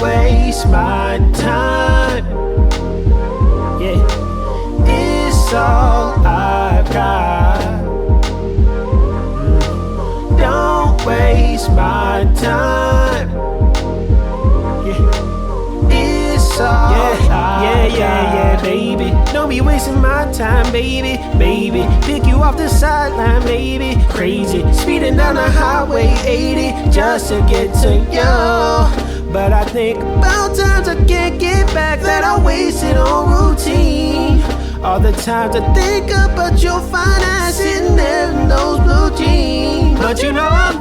waste my time. Yeah, it's all I've got. Don't waste my time. Yeah, it's all I've got. Baby. Don't be wasting my time, baby, baby. Pick you off the sideline, baby. Crazy, speeding down the highway 80 just to get to you. But I think about times I can't get back that I wasted on routine. All the times I think about your fine ass sitting there in those blue jeans. But you know I'm